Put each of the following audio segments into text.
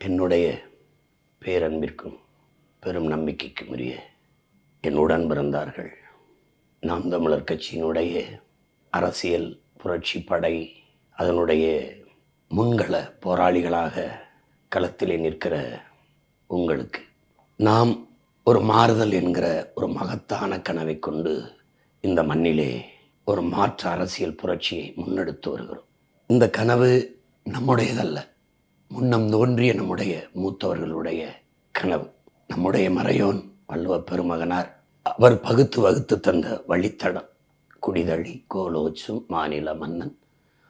என்னுடைய பேரன்பிற்கும் பெரும் நம்பிக்கைக்கும் உரிய என்னுடன் பிறந்தார்கள். நாம் தமிழர் கட்சியினுடைய அரசியல் புரட்சி படை அதனுடைய முன்கள போராளிகளாக களத்திலே நிற்கிற உங்களுக்கு நாம் ஒரு மாறுதல் என்கிற ஒரு மகத்தான கனவை கொண்டு இந்த மண்ணிலே ஒரு மாற்று அரசியல் புரட்சியை முன்னெடுத்து வருகிறோம். இந்த கனவு நம்முடையதல்ல, முன்னம் தோன்றிய நம்முடைய மூத்தவர்களுடைய கனவு. நம்முடைய மறையோன் வள்ளுவ பெருமகனார் அவர் பகுத்து வகுத்து தந்த வழித்தடம். குடிதழி கோலோச்சும் மாநில மன்னன்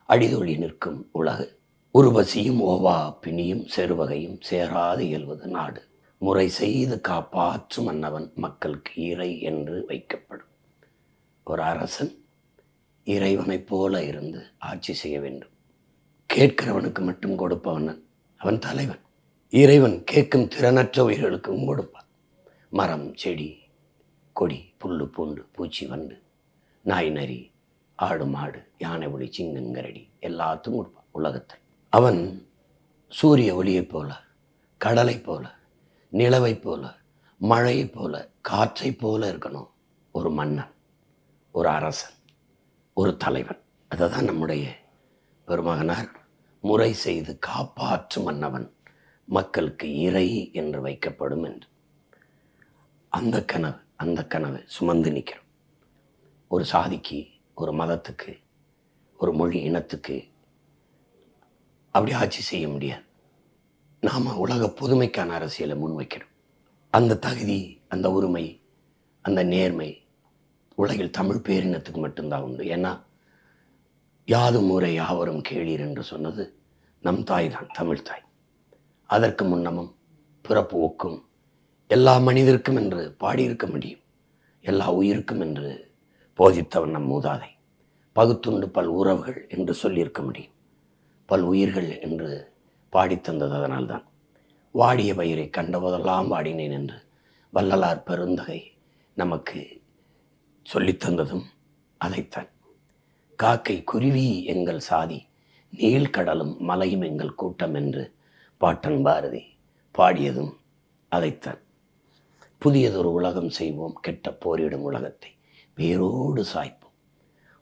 அடிதொழி நிற்கும் உலகு, உருவசியும் ஓவா பிணியும் செருவகையும் சேராது இயல்வது நாடு, முறை செய்து காப்பாற்றும் மன்னவன் மக்களுக்கு இறை என்று வைக்கப்படும். ஒரு அரசன் இறைவனைப் போல இருந்து ஆட்சி செய்ய வேண்டும். கேட்கிறவனுக்கு மட்டும் கொடுப்பவன் அவன் தலைவன். இறைவன் கேட்கும் திறனற்ற உயிர்களுக்கும் கொடுப்பான். மரம் செடி கொடி புல்லு பூண்டு பூச்சி வண்டு நாய் நரி ஆடு மாடு யானை ஒளி சிங்கங்கரடி எல்லாத்துக்கும் கொடுப்பான் உலகத்தை. அவன் சூரிய ஒளியைப் போல, கடலை போல, நிலவை போல, மழையை போல, காற்றை போல இருக்கணும் ஒரு மன்னன், ஒரு அரசன், ஒரு தலைவன். அதை தான் நம்முடைய பெருமகனார் முறை செய்து காப்பாற்றும் மன்னவன் மக்களுக்கு இறை என்று வைக்கப்படும் என்று அந்த கனவு சுமந்து நிற்கிறோம். ஒரு சாதிக்கு, ஒரு மதத்துக்கு, ஒரு மொழி இனத்துக்கு அப்படி ஆட்சி செய்ய முடியாது. நாம் உலக பொதுமைக்கான அரசியலை முன்வைக்கிறோம். அந்த தகுதி, அந்த உரிமை, அந்த நேர்மை உலகில் தமிழ் பேரினத்துக்கு மட்டும்தான் உண்டு. ஏன்னா யாதும் ஊரே யாவரும் கேளீர் என்று சொன்னது நம் தாய் தான், தமிழ் தாய். அதற்கு முன்னமும் பிறப்பு ஒக்கும் எல்லா மனிதருக்கும் என்று பாடியிருக்க முடியும். எல்லா உயிருக்கும் என்று போதித்தவன் நம் மூதாதை. பகுத்துண்டு பல் உறவுகள் என்று சொல்லியிருக்க முடியும். பல் உயிர்கள் என்று பாடித்தந்தது அதனால்தான். வாடிய பயிரை கண்டபோதெல்லாம் வாடினேன் என்று வள்ளலார் பெருந்தகை நமக்கு சொல்லித்தந்ததும் அதைத்தான். காக்கை குருவி எங்கள் சாதி, நீள்கடலும் மலையும் எங்கள் கூட்டம் என்று பாட்டன் பாரதி பாடியதும் அதைத்தான். புதியதொரு உலகம் செய்வோம், கெட்ட போரிடும் உலகத்தை வேரோடு சாய்ப்போம்,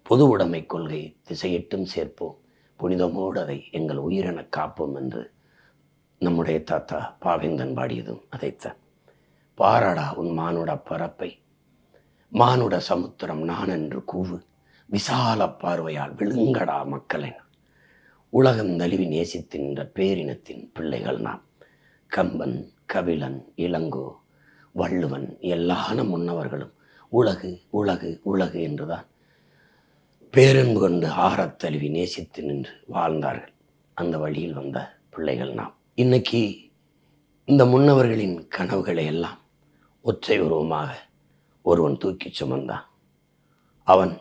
பொது உடைமை கொள்கை திசையிட்டும் சேர்ப்போம், புனிதமோடு அதை எங்கள் உயிரென காப்போம் என்று நம்முடைய தாத்தா பாவேந்தன் பாடியதும் அதைத்தான். பாராடா உன் மானுட பரப்பை, மானுட சமுத்திரம் நான் என்று கூவு, விசால பார்வையால் விழுங்கடா மக்களை. உலகம் தழுவி நேசித்தின்ற பேரினத்தின் பிள்ளைகள் நாம். கம்பன், கபிலன், இளங்கோ, வள்ளுவன் எல்லான முன்னவர்களும் உலகு உலகு உலகு என்றுதான் பேரன்பு கொண்டு ஆறத் தழுவி நேசித்து நின்று வாழ்ந்தார்கள். அந்த வழியில் வந்த பிள்ளைகள் நாம். இன்னைக்கு இந்த முன்னவர்களின் கனவுகளை எல்லாம் ஒற்றை உருவமாக ஒருவன் தூக்கி சுமந்தான். அவன்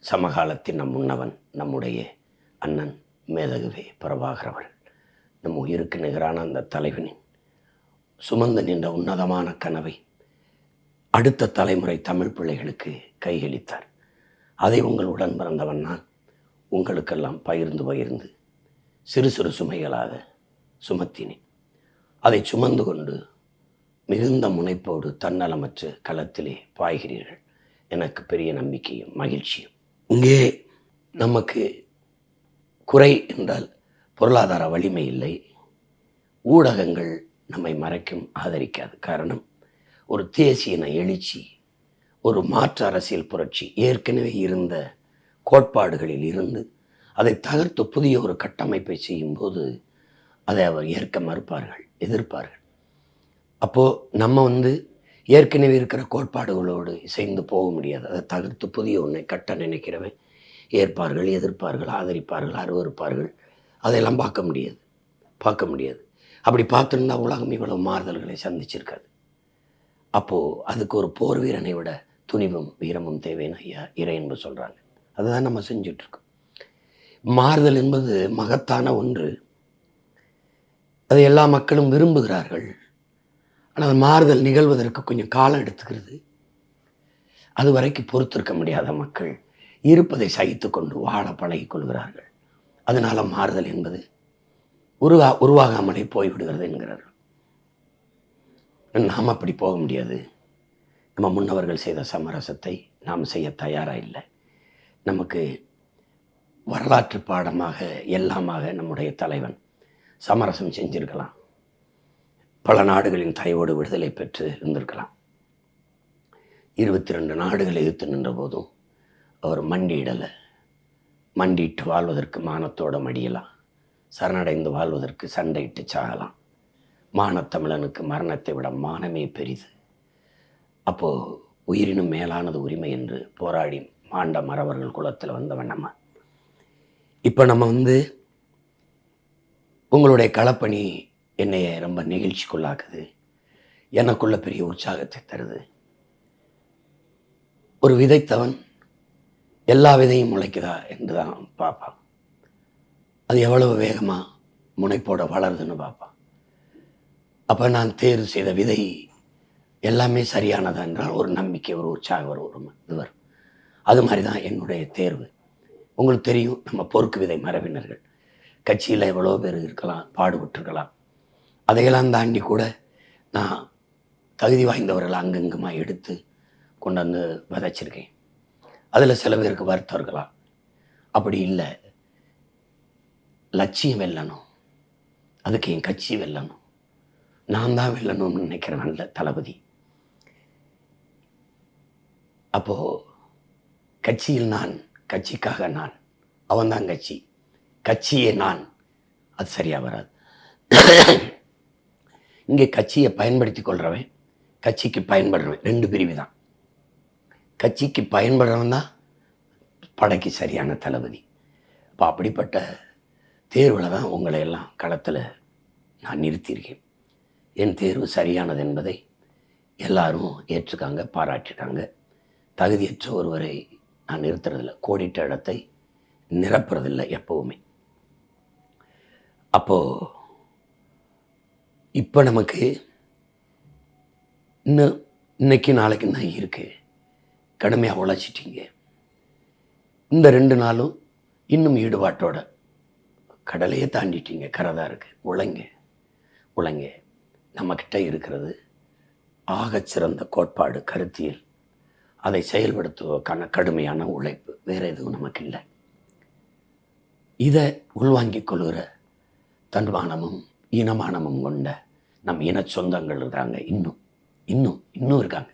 சமகாலத்தின் நம் முன்னவன், நம்முடைய அண்ணன் மேதகுவே பிரபாகர் அவர்கள். நம் உயிருக்கு நிகரான அந்த தலைவனின் சுமந்து நின்ற உன்னதமான கனவை அடுத்த தலைமுறை தமிழ் பிள்ளைகளுக்கு கையளித்தார். அதை உங்களுடன் பிறந்தவன் நான் உங்களுக்கெல்லாம் பகிர்ந்து சிறு சிறு சுமைகளாக சுமத்தினேன். அதை சுமந்து கொண்டு மிகுந்த முனைப்போடு தன்னலமற்ற களத்திலே பாய்கிறீர்கள். எனக்கு பெரிய நம்பிக்கையும் மகிழ்ச்சியும். இங்கே நமக்கு குறை என்றால் பொருளாதார வலிமை இல்லை. ஊடகங்கள் நம்மை மறைக்கும், ஆதரிக்காது. காரணம், ஒரு தேசிய எழுச்சி, ஒரு மாற்று அரசியல் புரட்சி ஏற்கனவே இருந்த கோட்பாடுகளில் இருந்து அதை தகர்த்து புதிய ஒரு கட்டமைப்பை செய்யும்போது அதை அவர் ஏற்க மறுப்பார்கள், எதிர்ப்பார்கள். அப்போது நம்ம ஏற்கனவே இருக்கிற கோட்பாடுகளோடு இசைந்து போக முடியாது. அதை தகர்த்து புதிய ஒன்றை கட்ட நினைக்கிறவன் ஏற்பார்கள், எதிர்ப்பார்கள், ஆதரிப்பார்கள், அருவருப்பார்கள். அதையெல்லாம் பார்க்க முடியாது. அப்படி பார்த்துருந்தா உலகம் இவ்வளவு மாறுதல்களை சந்திச்சிருக்காது. அப்போது அதுக்கு ஒரு போர் வீரனை விட துணிவும் வீரமும் தேவைன்னு ஐயா இறை என்று சொல்கிறாங்க. அதுதான் நம்ம செஞ்சிட்ருக்கோம். மாறுதல் என்பது மகத்தான ஒன்று. அதை எல்லா மக்களும் விரும்புகிறார்கள். ஆனால் மாறுதல் நிகழ்வதற்கு கொஞ்சம் காலம் எடுத்துக்கிறது. அது வரைக்கும் பொறுத்திருக்க முடியாத மக்கள் இருப்பதை சகித்து கொண்டு வாழ பழகிக் கொள்கிறார்கள். அதனால் மாறுதல் என்பது உருவாகாமலே போய்விடுகிறது என்கிறார்கள். நாம் அப்படி போக முடியாது. நம்ம முன்னவர்கள் செய்த சமரசத்தை நாம் செய்ய தயாராக இல்லை. நமக்கு வரலாற்று பாடமாக எல்லாமாக நம்முடைய தலைவன் சமரசம் செஞ்சிருக்கலாம். பல நாடுகளின் தயவோடு விடுதலை பெற்று இருந்திருக்கலாம். 22 நாடுகளை எதிர்த்து நின்ற போதும் அவர் மண்டியிடலை. மண்டிட்டு வாழ்வதற்கு மானத்தோடு மடியலாம், சரணடைந்து வாழ்வதற்கு சண்டையிட்டு சாகலாம். மானத்தமிழனுக்கு மரணத்தை விட மானமே பெரிது. அப்போது உயிரினும் மேலானது உரிமை என்று போராடி மாண்ட மறவர்கள் குலத்தில் வந்தவன் நம்ம. இப்போ நம்ம உங்களுடைய களப்பணி என்னைய ரொம்ப நெகிழ்ச்சிக்குள்ளாக்குது, எனக்குள்ள பெரிய உற்சாகத்தை தருது. ஒரு விதைத்தவன் எல்லா விதையும் முளைக்குதா என்று தான் பார்ப்பான். அது எவ்வளவு வேகமாக முனைப்போட வளருதுன்னு பார்ப்பான். அப்போ நான் தேர்வு செய்த விதை எல்லாமே சரியானதா என்றால் ஒரு நம்பிக்கை, ஒரு உற்சாகம், இது வரும். அது மாதிரி தான் என்னுடைய தேர்வு. உங்களுக்கு தெரியும், நம்ம பொறுக்கு விதை மரபினர்கள் கட்சியில் எவ்வளோ பேர் இருக்கலாம், பாடுபட்டுருக்கலாம். அதையெல்லாம் தாண்டி கூட நான் தகுதி வாய்ந்தவர்களை அங்கங்குமாக எடுத்து கொண்டு வந்து விதைச்சிருக்கேன். அதில் சில பேருக்கு வருத்தம் இருக்கலாம். அப்படி இல்லை, லட்சியம் வெல்லணும், அதுக்கு என் கட்சி வெல்லணும், நான் தான் வெல்லணும்னு நினைக்கிற நல்ல தளபதி. அப்போது கட்சியில் நான், கட்சிக்காக நான், அவன்தான் கட்சி, கட்சியே நான், அது சரியாக வராது. இங்கே கட்சியை பயன்படுத்தி கொள்கிறவன், கட்சிக்கு பயன்படுறவன், 2 பிரிவு தான். கட்சிக்கு பயன்படுறவன் தான் படைக்கு சரியான தளபதி. அப்போ அப்படிப்பட்ட தேர்வில் தான் உங்களை எல்லாம் களத்தில் நான் நிறுத்தியிருக்கேன். என் தேர்வு சரியானது என்பதை எல்லாரும் ஏற்றுக்காங்க, பாராட்டிட்டாங்க. தகுதியற்ற ஒருவரை நான் நிறுத்துறதில்லை, கோடிட்ட இடத்தை நிரப்புறதில்லை எப்போவுமே. அப்போது இப்போ நமக்கு இன்னைக்கு நாளைக்கு தான் இருக்குது. கடுமையாக உழைச்சிட்டிங்க. இந்த 2 நாளும் இன்னும் ஈடுபாட்டோட கடலையே தாண்டிட்டீங்க. கரைதான் இருக்குது. உழைங்க. நம்மக்கிட்ட இருக்கிறது ஆகச்சிறந்த கோட்பாடு, கருத்தியல். அதை செயல்படுத்துவதற்கான கடுமையான உழைப்பு, வேறு எதுவும் நமக்கு இல்லை. இதை உள்வாங்கிக் கொள்கிற தன்மானமும் இனமானமும் கொண்ட நம் இன சொந்தங்கள் இருக்காங்க. இன்னும் இருக்காங்க.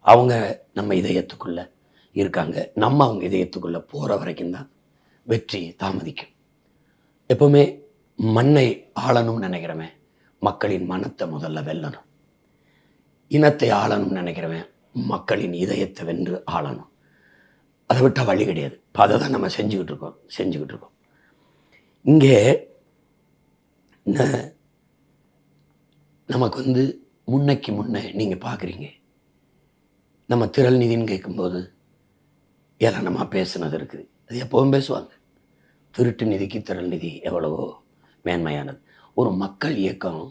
அவங்க நம்ம இதயத்துக்குள்ளே இருக்காங்க. நம்ம அவங்க இதயத்துக்குள்ளே போகிற வரைக்கும் தான் வெற்றி தாமதிக்கும். எப்போவுமே மண்ணை ஆளணும்னு நினைக்கிறவன் மக்களின் மனத்தை முதல்ல வெல்லணும். இனத்தை ஆளணும்னு நினைக்கிறவன் மக்களின் இதயத்தை வென்று ஆளணும். அதை விட்டால் வழி கிடையாது. இப்போ அதை தான் நம்ம செஞ்சுக்கிட்டு இருக்கோம். இங்கே நமக்கு முன்ன நீங்கள் பார்க்குறீங்க, நம்ம திரள் நிதின்னு கேட்கும்போது ஏளனமாக பேசுனது இருக்குது. அது எப்போவும் பேசுவாங்க. திருட்டு நிதிக்கு திரள் நிதி எவ்வளவோ மேன்மையானது. ஒரு மக்கள் இயக்கம்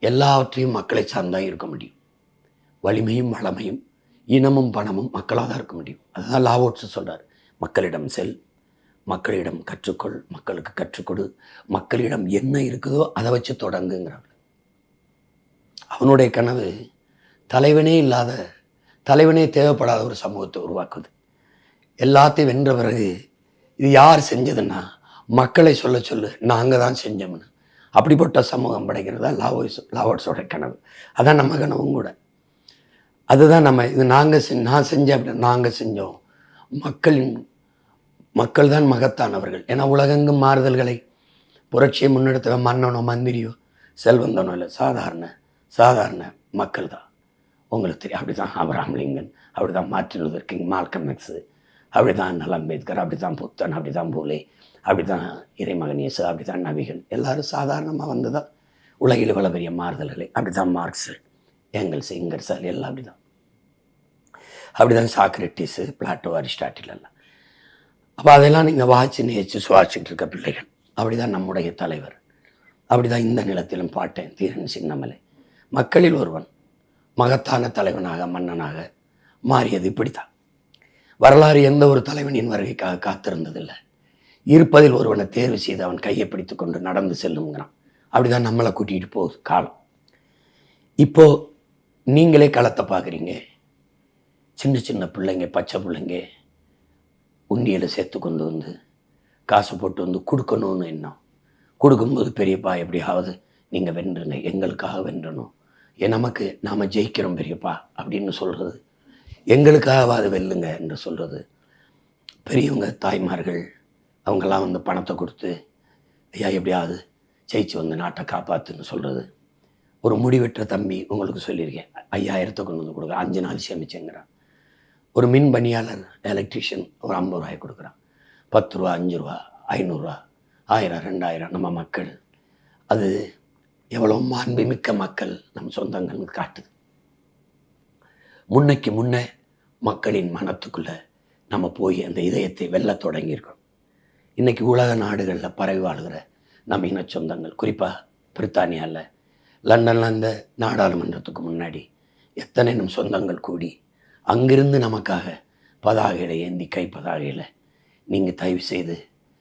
எல்லாவற்றையும் மக்களை சார்ந்தான் இருக்க முடியும். வலிமையும் வளமையும் இனமும் பணமும் மக்களாக தான் இருக்க முடியும். அதுதான் லாவோட்ஸ் சொல்கிறார். மக்களிடம் செல், மக்களிடம் கற்றுக்கொள், மக்களுக்கு கற்றுக்கொடு, மக்களிடம் என்ன இருக்குதோ அதை வச்சு தொடங்குங்கிறாங்க. அவனுடைய கனவு தலைவனே தேவைப்படாத ஒரு சமூகத்தை உருவாக்குது. எல்லாத்தையும் வென்ற பிறகு இது யார் செஞ்சதுன்னா மக்களை சொல்லு, நாங்கள் தான் செஞ்சோம்னு. அப்படிப்பட்ட சமூகம் படைக்கிறது தான் லாவோட்ஸோட கனவு. அதான் நம்ம கனவும் கூட. அதுதான் நம்ம இது நான் செஞ்சேன் அப்படி நாங்கள் செஞ்சோம். மக்கள் தான் மகத்தானவர்கள். ஏன்னா உலகெங்கும் மாறுதல்களை புரட்சியை முன்னெடுத்த மன்னனோ மந்திரியோ செல்வந்தனோ இல்லை, சாதாரண மக்கள் தான். உங்களுக்கு தெரியும். அப்படி தான் ஆபிரகாம் லிங்கன், அப்படி தான் Martin Luther king, Malcolm x, அப்படி தான் அம்பேத்கர், அப்படி தான் புத்தன், அப்படி தான் பூலே, அப்படி தான் இறைமகன் இயேசு, அப்படி தான் நபிகள். எல்லோரும் சாதாரணமாக வந்து தான் உலகில் இவ்வளோ பெரிய மாறுதல்களை. அப்படி தான் மார்க்ஸு, ஏங்கல்ஸு, இங்கர்ஸ் எல்லாம் அப்படி தான் சாக்ரட்டிஸு, பிளாட்டோ, அரிஸ்டாட்டில் எல்லாம். அப்போ அதெல்லாம் நீங்கள் வாட்சி நேச்சு சுவாசிச்சுட்டு இருக்க பிள்ளைகள். அப்படி தான் நம்முடைய தலைவர். அப்படி தான் இந்த நிலத்திலும் பாட்டேன் தீரன் சின்னமலை. மக்களில் ஒருவன் மகத்தான தலைவனாக மன்னனாக மாறியது இப்படித்தான். வரலாறு எந்த ஒரு தலைவனின் வருகைக்காக காத்திருந்ததில்லை. இருப்பதில் ஒருவனை தேர்வு செய்து அவன் கையை பிடித்து கொண்டு நடந்து செல்லுங்கிறான். அப்படி தான் நம்மளை கூட்டிகிட்டு போகுது காலம். இப்போது நீங்களே களத்தை பார்க்குறீங்க. சின்ன சின்ன பிள்ளைங்க, பச்சை பிள்ளைங்க உண்டியலை சேர்த்து கொண்டு வந்து காசை போட்டு வந்து கொடுக்கணும்னு எண்ணம். கொடுக்கும்போது பெரியப்பா எப்படியாவது நீங்கள் வென்றுங்க, எங்களுக்காக வென்றணும், நமக்கு நாம் ஜெயிக்கிறோம் பெரியப்பா அப்படின்னு சொல்கிறது, எங்களுக்காகவாது வெல்லுங்க என்று சொல்கிறது. பெரியவங்க தாய்மார்கள் அவங்கெல்லாம் வந்து பணத்தை கொடுத்து ஐயா எப்படியாவது ஜெயிச்சு வந்து நாட்டை காப்பாற்றுன்னு சொல்கிறது. ஒரு முடிவெற்ற தம்பி உங்களுக்கு சொல்லியிருக்கேன், 5000 கொண்டு வந்து கொடுக்குறான், 5 நாள் சேமிச்சுங்கிறான். ஒரு மின் பணியாளர் எலக்ட்ரிஷியன் ஒரு 50 ரூபாய் கொடுக்குறான். 10 ரூபா, 5 ரூபா, 500 ரூபா, 1000, 2000 நம்ம மக்கள். அது எவ்வளோ மாண்புமிக்க மக்கள் நம் சொந்தங்கள்னு காட்டுது. முன்னைக்கு முன்னே மக்களின் மனத்துக்குள்ளே நம்ம போய் அந்த இதயத்தை வெல்ல தொடங்கியிருக்கோம். இன்றைக்கி உலக நாடுகளில் பரவி வாழ்கிற நம்ம இன சொந்தங்கள், குறிப்பாக பிரித்தானியாவில் லண்டனில் அந்த நாடாளுமன்றத்துக்கு முன்னாடி எத்தனை நம் சொந்தங்கள் கூடி அங்கிருந்து நமக்காக பதாகையில் ஏந்தி கை பதாகையில் நீங்கள் தயவு செய்து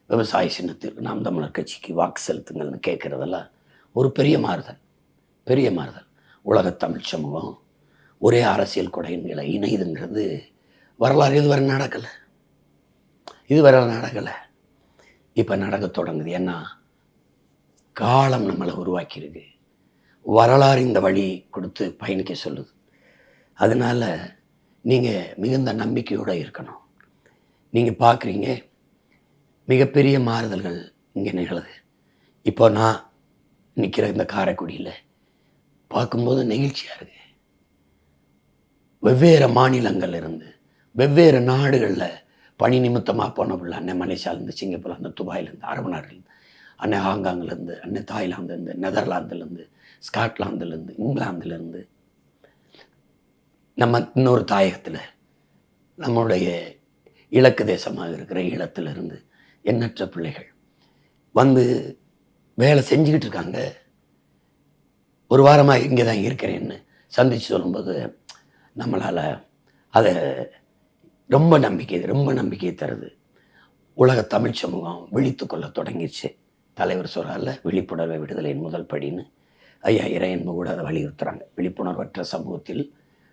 விவசாய சின்னத்திற்கு நாம் தமிழர் கட்சிக்கு வாக்கு செலுத்துங்கள்னு கேட்குறதெல்லாம் ஒரு பெரிய மாறுதல், பெரிய மாறுதல். உலகத் தமிழ் சமூகம் ஒரே அரசியல் கொடையின்களை இணையுதுங்கிறது வரலாறு இதுவரை நடக்கலை, இதுவரை நடக்கலை. இப்போ நடக்க தொடங்குது. ஏன்னா காலம் நம்மளை உருவாக்கியிருக்கு, வரலாறு இந்த வழி கொடுத்து பயணிக்க சொல்லுது. அதனால் நீங்கள் மிகுந்த நம்பிக்கையோடு இருக்கணும். நீங்கள் பார்க்குறீங்க மிகப்பெரிய மாறுதல்கள் இங்கே நிகழுது. இப்போ நான் நிற்கிற இந்த காரைக்குடியில் பார்க்கும்போது நெகிழ்ச்சியாக இருக்குது. வெவ்வேறு மாநிலங்கள்லேருந்து வெவ்வேறு நாடுகளில் பணி நிமித்தமாக போன பிள்ளை, அன்னை மலேசியாவிலேருந்து, சிங்கப்பூர்லேருந்து, துபாயிலேருந்து, அரபு நாடுலேருந்து, அன்னை ஹாங்காங்லேருந்து, அன்னை தாய்லாந்துலேருந்து, நெதர்லாந்துலேருந்து, ஸ்காட்லாந்துலேருந்து, இங்கிலாந்துலேருந்து, நம்ம இன்னொரு தாயகத்தில் நம்முடைய இலக்கு தேசமாக இருக்கிற ஈழத்திலிருந்து எண்ணற்ற பிள்ளைகள் வந்து வேலை செஞ்சுக்கிட்டு இருக்காங்க. ஒரு வாரமாக இங்கே தான் இருக்கிறேன்னு சந்தித்து சொல்லும்போது நம்மளால் அதை ரொம்ப நம்பிக்கை தருது. உலக தமிழ் சமூகம் விழித்து கொள்ள தொடங்கிடுச்சு. தலைவர் சொல்கிறால விழிப்புணர்வை விடுதலையின் முதல் படின்னு ஐயா இறையன்பு கூட அதை வலியுறுத்துகிறாங்க. விழிப்புணர்வற்ற சமூகத்தில்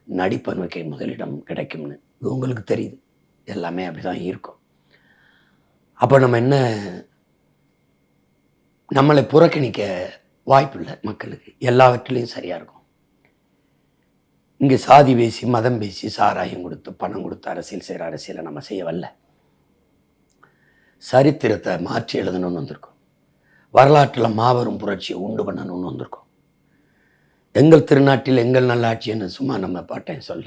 நடிப்பனுக்கே முதலிடம் கிடைக்கும்னு இது உங்களுக்கு தெரியுது. எல்லாமே அப்படி தான் இருக்கும். அப்போ நம்ம என்ன, நம்மளை புறக்கணிக்க வாய்ப்பு இல்லை. மக்களுக்கு எல்லாவற்றிலையும் சரியாக இருக்கும். இங்கே சாதி பேசி, மதம் பேசி, சாராயம் கொடுத்து, பணம் கொடுத்து அரசியல் செய்கிற அரசியலை நம்ம செய்ய வரல. சரித்திரத்தை மாற்றி எழுதணும்னு வந்திருக்கோம். வரலாற்றில் மாபெரும் புரட்சியை உண்டு பண்ணணும்னு வந்திருக்கோம். எங்கள் திருநாட்டில் எங்கள் நல்லாட்சின்னு சும்மா நம்ம பாட்டேன் சொல்ல,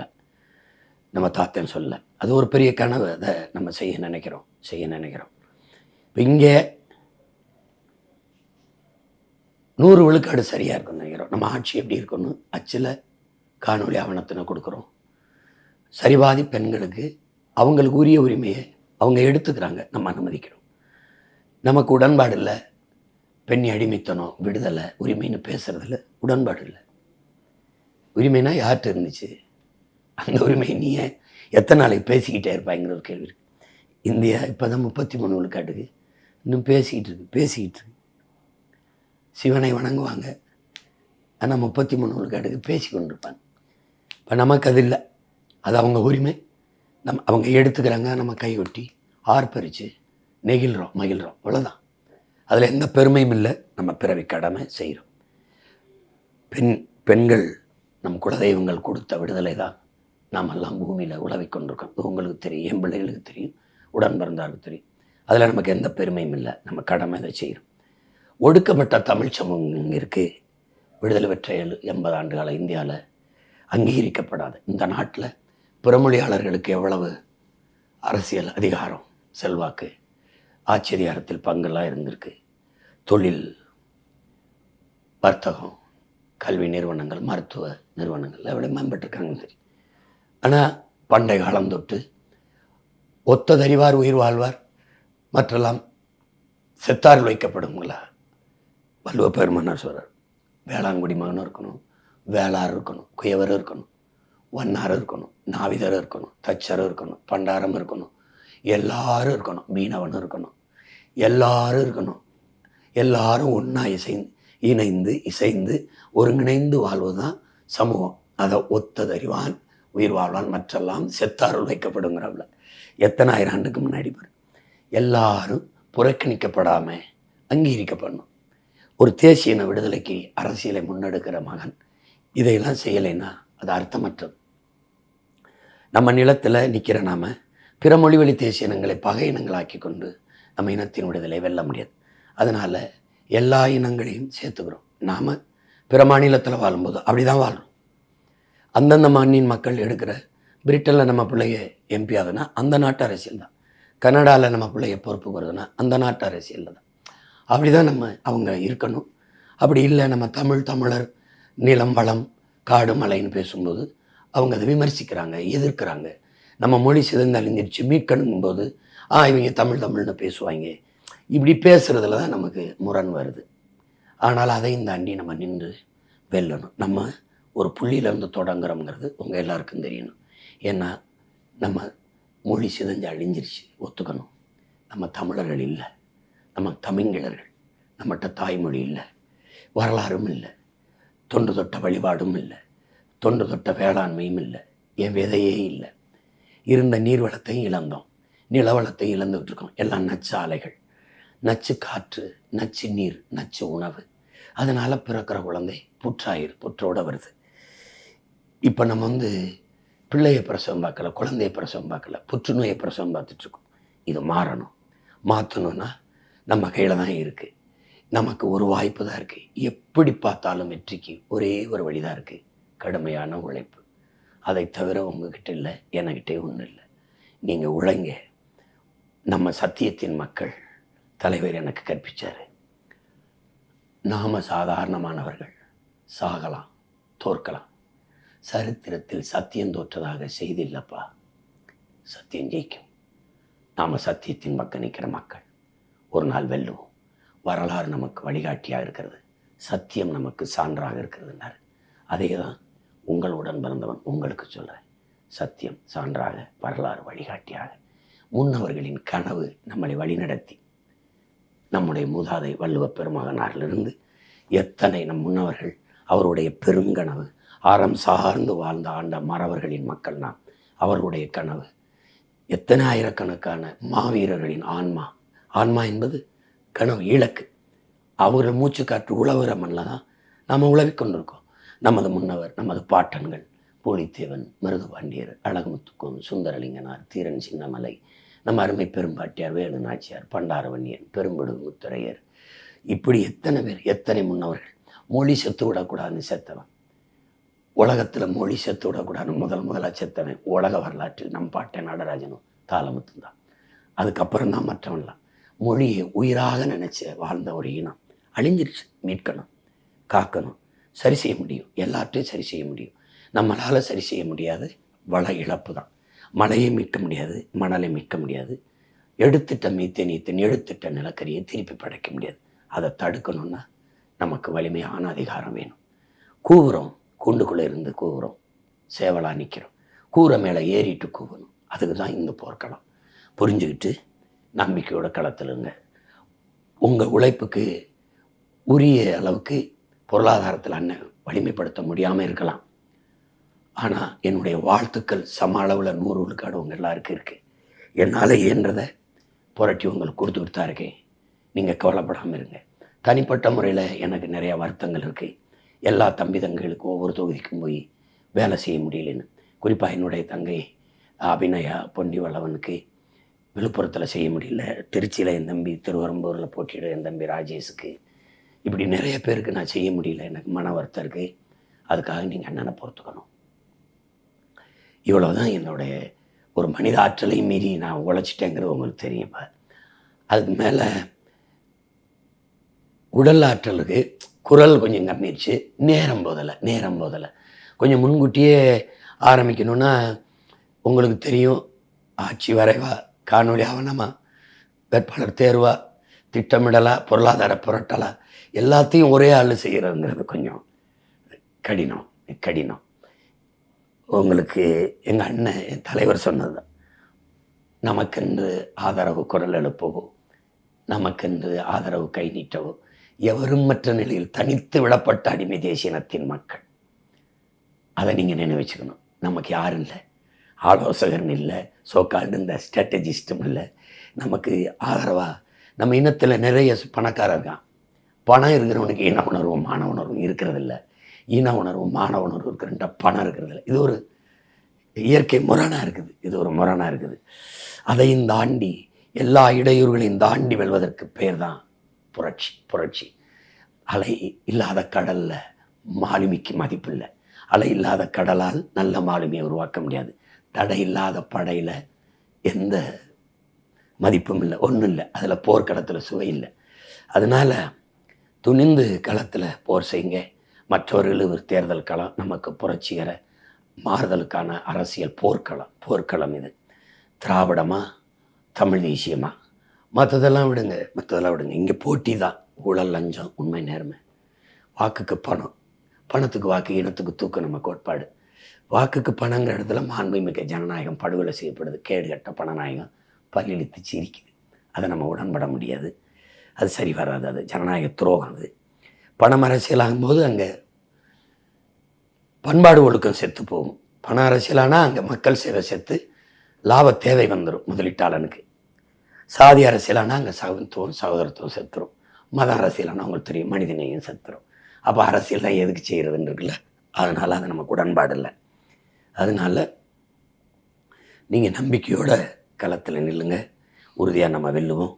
நம்ம தாத்தேன் சொல்ல, அது ஒரு பெரிய கனவு. அதை நம்ம செய்ய நினைக்கிறோம். இப்போ இங்கே 100 விழுக்காடு சரியாக இருக்குன்னு நினைக்கிறோம். நம்ம ஆட்சி எப்படி இருக்குன்னு அச்சில் காணொலி ஆவணத்தினை கொடுக்குறோம். சரிபாதி பெண்களுக்கு அவங்களுக்கு உரிய உரிமையை அவங்க எடுத்துக்கிறாங்க, நம்ம அனுமதிக்கிறோம். நமக்கு உடன்பாடு இல்லை. பெண்ணி அடிமைத்தனம், விடுதலை, உரிமைன்னு பேசுறதுல உடன்பாடு இல்லை. உரிமைனா யார்கிட்ட இருந்துச்சு? அந்த உரிமை நீ எத்தனை நாளைக்கு பேசிக்கிட்டே இருப்பாங்கிற ஒரு கேள்வி இருக்கு. இந்தியா இப்போ தான் 33 விழுக்காட்டுக்கு இன்னும் பேசிக்கிட்டு இருக்கு. சிவனை வணங்குவாங்க, ஆனால் 33 விழுக்காட்டுக்கு பேசி கொண்டிருப்பாங்க. இப்போ நமக்கு அது இல்லை. அது அவங்க உரிமை. அவங்க எடுத்துக்கிறாங்க, நம்ம கையொட்டி ஆர்ப்பரித்து மகிழ்கிறோம், அவ்வளோதான். அதில் எந்த பெருமையும் இல்லை. நம்ம பிறவி கடமை செய்கிறோம். பெண்கள் நம் குலதெய்வங்கள் கொடுத்த விடுதலை தான் நாம் எல்லாம் பூமியில் உழவி கொண்டிருக்கோம். உங்களுக்கு தெரியும், என் பிள்ளைகளுக்கு தெரியும், உடன் பிறந்தாருக்கு தெரியும். அதில் நமக்கு எந்த பெருமையும் இல்லை. நம்ம கடமை அதை செய்கிறோம். ஒடுக்கப்பட்ட தமிழ் சமூகம் இருக்குது. விடுதலை பெற்ற 80 ஆண்டுகால இந்தியாவில் அங்கீகரிக்கப்படாது. இந்த நாட்டில் பிறமொழியாளர்களுக்கு எவ்வளவு அரசியல் அதிகாரம், செல்வாக்கு, ஆட்சி அதிகாரத்தில் பங்கெல்லாம் இருந்திருக்கு. தொழில், வர்த்தகம், கல்வி நிறுவனங்கள், மருத்துவ நிறுவனங்கள் எவ்வளோ மேம்பட்டிருக்காங்கன்னு தெரியும். ஆனால் பண்டை காலம் தொட்டு ஒத்ததறிவார் உயிர் வாழ்வார், மற்றெல்லாம் செத்தாரில் வைக்கப்படுங்களா? வள்ளுவ பெருமனார் சொல்கிறார், வேளாண்குடி மகனும் இருக்கணும், வேளாறு இருக்கணும், குயவர் இருக்கணும், வண்ணார் இருக்கணும், நாவிதர் இருக்கணும், தச்சர் இருக்கணும், பண்டாரம் இருக்கணும், எல்லாரும் இருக்கணும், மீனவனும் இருக்கணும், எல்லாரும் இருக்கணும். எல்லாரும் ஒன்றா இணைந்து இசைந்து ஒருங்கிணைந்து வாழ்வது தான் சமூகம். அதை ஒத்ததறிவான் உயிர் வாழ்வான் மற்றெல்லாம் செத்தாருள் வைக்கப்படுங்கிறவள எத்தனை ஆயிரம் ஆண்டுக்கு முன்னாடி பாரு. எல்லாரும் புறக்கணிக்கப்படாமல் அங்கீகரிக்கப்படணும். ஒரு தேசிய இன விடுதலைக்கு அரசியலை முன்னெடுக்கிற மகன் இதையெல்லாம் செய்யலைன்னா அது அர்த்தமற்றது. நம்ம நிலத்தில் நிற்கிற நாம பிற மொழிவழி தேசிய இனங்களை பகை இனங்களாக்கி கொண்டு நம்ம இனத்தின் விடுதலை வெல்ல முடியாது. அதனால் எல்லா இனங்களையும் சேர்த்துக்கிறோம். நாம் பிற மாநிலத்தில் வாழும்போது அப்படி தான் வாழ்கிறோம். அந்தந்த மண்ணின் மக்கள் எடுக்கிற பிரிட்டனில் நம்ம பிள்ளைய எம்பி ஆகுதுன்னா அந்த நாட்டு அரசியல் தான். கனடாவில் நம்ம பிள்ளைய பொறுப்பு வருதுன்னா அந்த நாட்டு அரசியலில் தான். அப்படி தான் நம்ம அவங்க இருக்கணும். அப்படி இல்லை நம்ம தமிழர் நிலம் வளம் காடு மலைன்னு பேசும்போது அவங்க அதை விமர்சிக்கிறாங்க, எதிர்க்கிறாங்க. நம்ம மொழி சிதைந்து அழிஞ்சிருச்சு மீட்கணுங்கும்போது இவங்க தமிழ்னு பேசுவாங்க. இப்படி பேசுகிறதுல தான் நமக்கு முரண் வருது. ஆனால் அதையும் தாண்டி நம்ம நின்று வெல்லணும். நம்ம ஒரு புள்ளியிலேருந்து தொடங்குறோங்கிறது உங்கள் எல்லாருக்கும் தெரியணும். ஏன்னா நம்ம மொழி சிதைஞ்சு அழிஞ்சிருச்சு, ஒத்துக்கணும். நம்ம தமிழர்கள் இல்லை, நம்ம தமிழர்கள். நம்மகிட்ட தாய்மொழி இல்லை, வரலாறும் இல்லை, தொன்று தொட்ட வழிபாடும் இல்லை, தொன்று தொட்ட வேளாண்மையும் இல்லை, என் விதையே இல்லை. இருந்த நீர்வளத்தையும் இழந்தோம், நிலவளத்தையும் இழந்துகிட்டு இருக்கோம். எல்லாம் நச்சு ஆலைகள், நச்சு காற்று, நச்சு நீர், நச்சு உணவு. அதனால் பிறக்கிற குழந்தை புற்றோட வருது. இப்போ நம்ம பிள்ளையை பிரசவம் பார்க்கல, குழந்தைய பிரசவம் பார்க்கல, புற்றுநோயை பிரசவம் பார்த்துட்ருக்கோம். இது மாறணும். மாற்றணும்னா நம்ம கையில் தான் இருக்குது. நமக்கு ஒரு வாய்ப்பு தான் இருக்குது. எப்படி பார்த்தாலும் வெற்றிக்கு ஒரே ஒரு வழி தான் இருக்குது, கடுமையான உழைப்பு. அதை தவிர உங்ககிட்ட இல்லை, என்கிட்டே ஒன்றும் இல்லை. நீங்கள் உழைங்க. நம்ம சத்தியத்தின் மக்கள் தலைவர் எனக்கு கற்பித்தார். நாம் சாதாரணமானவர்கள், சாகலாம், தோற்கலாம். சரித்திரத்தில் சத்தியம் தோற்றதாக செய்தில்லப்பா. சத்தியம் ஜெயிக்கும். நாம் சத்தியத்தின் பக்கம் நிற்கிற மக்கள் ஒரு நாள் வெல்லுவோம். வரலாறு நமக்கு வழிகாட்டியாக இருக்கிறது, சத்தியம் நமக்கு சான்றாக இருக்கிறதுனாரு. அதே தான் உங்களுடன் பிறந்தவன் உங்களுக்கு சொல்கிறேன். சத்தியம் சான்றாக, வரலாறு வழிகாட்டியாக. முன்னவர்களின் கனவு நம்மளை வழிநடத்தி, நம்முடைய மூதாதை வள்ளுவ பெருமகனாரிலிருந்து எத்தனை நம் முன்னவர்கள் அவருடைய பெருங்கனவு அறம் சார்ந்து வாழ்ந்த ஆண்ட மறவர்களின் மக்கள் நாம். அவர்களுடைய கனவு எத்தனை ஆயிரக்கணக்கான மாவீரர்களின் ஆன்மா என்பது கனவு, இலக்கு. அவர்கள் மூச்சு காற்று உழவுற மண்ணில் தான் நாம் உழவிக்கொண்டிருக்கோம். நமது முன்னவர், நமது பாட்டன்கள் பூலித்தேவன், மருதுபாண்டியர், அழகுமுத்துக்கோன், சுந்தரலிங்கனார், தீரன் சின்னமலை, நம்ம அருமை பெரும்பாட்டியார், வேலு நாச்சியார், பண்டாரவன்னியன், பெரும்படு முத்துரையர், இப்படி எத்தனை பேர், எத்தனை முன்னவர்கள். மொழி செத்து விடக்கூடாதுன்னு செத்தவன், உலகத்தில் மொழி செத்து விடக்கூடாதுன்னு முதலாக செத்தவன் உலக வரலாற்றில் நம் பாட்டன் நடராஜனும் தாளமுத்தும் தான். அதுக்கப்புறம் தான் மற்றவன்லாம். மொழியை உயிராக நினச்ச வாழ்ந்த ஒரு இனம் அழிஞ்சிருச்சு. மீட்கணும், காக்கணும், சரி செய்ய முடியும். எல்லாத்தையும் சரி செய்ய முடியும். நம்மளால் சரி செய்ய முடியாது வள இழப்பு தான். மழையை மீட்க முடியாது, மணலை மீட்க முடியாது. எடுத்துட்ட மீத்தேன் எடுத்துட்ட நிலக்கரியை திருப்பி படைக்க முடியாது. அதை தடுக்கணும்னா நமக்கு வலிமையான அதிகாரம் வேணும். கூவுறோம், கூண்டுக்குள்ளே இருந்து கூவுறோம், சேவலாக நிற்கிறோம். கூரை மேலே ஏறிட்டு கூவணும். அதுக்கு தான் இந்த போர்க்களம். புரிஞ்சுக்கிட்டு நம்பிக்கையோட களத்திலுங்க. உங்கள் உழைப்புக்கு உரிய அளவுக்கு பொருளாதாரத்தில் அண்ணன் வலிமைப்படுத்த முடியாமல் இருக்கலாம். ஆனால் என்னுடைய வாழ்த்துக்கள் சம அளவில் 100 விழுக்காடு உங்கள் எல்லாருக்கும் இருக்குது. என்னால் இயன்றதை புரட்டி உங்களுக்கு கொடுத்துக்கிட்டு தான் இருக்கேன். நீங்கள் கவலைப்படாமல் இருங்க. தனிப்பட்ட முறையில் எனக்கு நிறையா வருத்தங்கள் இருக்குது. எல்லா தம்பிதங்களுக்கு ஒவ்வொரு தொகுதிக்கும் போய் வேலை செய்ய முடியலன்னு. குறிப்பாக என்னுடைய தங்கை அபிநயா பொன்னிவளவனுக்கு விழுப்புரத்தில் செய்ய முடியல, திருச்சியில் என் தம்பி, திருவரம்பூரில் போட்டியிட என் தம்பி ராஜேஷுக்கு, இப்படி நிறைய பேருக்கு நான் செய்ய முடியல. எனக்கு மன வருத்தம் இருக்குது. அதுக்காக நீங்கள் அண்ணனை பொறுத்துக்கணும். இவ்வளோ தான் என்னுடைய ஒரு மனித ஆற்றலையும் மீறி நான் உழைச்சிட்டேங்கிறது உங்களுக்கு தெரியுமா. அதுக்கு மேலே உடல் ஆற்றலுக்கு குரல் கொஞ்சம் கம்மிடுச்சு. நேரம் போதலை. கொஞ்சம் முன்கூட்டியே ஆரம்பிக்கணுன்னா உங்களுக்கு தெரியும். ஆட்சி வரைவா, காணொலி ஆவணமா, வேட்பாளர் தேர்வா, திட்டமிடலா, பொருளாதார புரட்டலா, எல்லாத்தையும் ஒரே ஆள் செய்கிறதுங்கிறது கொஞ்சம் கடினம். உங்களுக்கு எங்கள் அண்ணன், என் தலைவர் சொன்னது தான், நமக்கென்று ஆதரவு குரல் எழுப்பவோ, நமக்கென்று ஆதரவு கை நீட்டவோ எவரும் மற்ற நிலையில் தனித்து விடப்பட்ட அடிமை தேசிய இனத்தின் மக்கள். அதை நீங்கள் நினைவச்சுக்கணும். நமக்கு யாரும் இல்லை, ஆலோசகர் இல்லை, சோக்கால்டு இந்த ஸ்ட்ராட்டஜிஸ்டும் இல்லை. நமக்கு ஆதரவாக நம்ம இனத்தில் நிறைய பணக்காரர் இருக்கான். பணம் இருக்கிறவனுக்கு இன உணர்வும் மான உணர்வும் இருக்கிறதில்ல. இன உணர்வும் மான உணர்வும் இருக்கிற பணம் இருக்கிறதில்ல. இது ஒரு இயற்கை முரணாக இருக்குது. இது ஒரு முரணாக இருக்குது. அதையும் தாண்டி எல்லா இடையூறுகளையும் தாண்டி வெல்வதற்கு பேர் தான் புரட்சி. புரட்சி. அலை இல்லாத கடலில் மாலுமிக்கு மதிப்பில்லை. அலை இல்லாத கடலால் நல்ல மாலுமியை உருவாக்க முடியாது. தடை இல்லாத படையில் எந்த மதிப்பும் இல்லை, ஒன்றும் இல்லை. அதில் போர்க்களத்தில் சுவை இல்லை. அதனால் துணிந்து களத்தில் போர் செய்யுங்க. மற்றவர்கள் ஒரு தேர்தல் களம், நமக்கு புரட்சிகர மாறுதலுக்கான அரசியல் போர்க்களம் இது. திராவிடமா தமிழ் தேசியமா மற்றதெல்லாம் விடுங்க. இங்கே போட்டி தான். ஊழல், லஞ்சம், உண்மை, நேர்மை. வாக்குக்கு பணம், பணத்துக்கு வாக்கு, இனத்துக்கு தூக்கம் நம்ம கோட்பாடு. வாக்குக்கு பணங்கிற இடத்துல மாண்புமிக்க ஜனநாயகம் படுகொலை செய்யப்படுது. கேடுகட்ட பணநாயகம் பல்லிழித்து சிரிக்குது. அதை நம்ம உடன்பட முடியாது. அது சரி வராது. அது ஜனநாயக துரோகம். அது பணம் அரசியலாகும்போது அங்கே பண்பாடு ஒழுக்கம் செத்து போகும். பண அரசியலானால் அங்கே மக்கள் சேவை செத்து லாப தேவை வந்துடும் முதலீட்டாளனுக்கு. சாதி அரசியலானால் அங்கே சகத்துவம் சகோதரத்துவம் செத்துரும். மத அரசியலானால் அவங்களுக்கு தெரியும் மனிதனையும் செத்துரும். அப்போ அரசியல் தான் எதுக்கு செய்கிறதுன்னு இருக்குல்ல. அதனால் அது நமக்கு உடன்பாடு இல்லை. அதனால் நீங்கள் நம்பிக்கையோட களத்தில் நில்லுங்க. உறுதியாக நம்ம வெல்லுவோம்.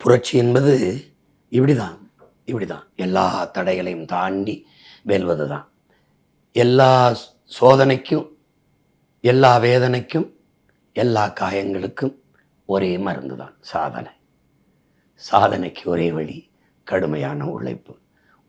புரட்சி என்பது இப்படி தான் எல்லா தடைகளையும் தாண்டி வெல்வது தான். எல்லா சோதனைக்கும், எல்லா வேதனைக்கும், எல்லா காயங்களுக்கும் ஒரே மருந்து தான் சாதனை. சாதனைக்கு ஒரே வழி கடுமையான உழைப்பு.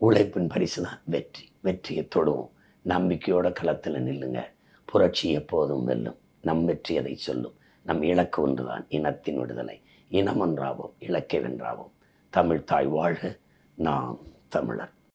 உழைப்பின் பரிசு தான் வெற்றி. வெற்றியை தொடுவோம். நம்பிக்கையோட களத்தில் நில்லுங்க. புரட்சி எப்போதும் வெல்லும். நம் வெற்றி அதை சொல்லும். நம் இலக்கு ஒன்றுதான், இனத்தின் விடுதலை. இனம் ஒன்றாவோம், இலக்கை வென்றாவோம். தமிழ் தாய் வாழ்க. நாம் தமிழர்.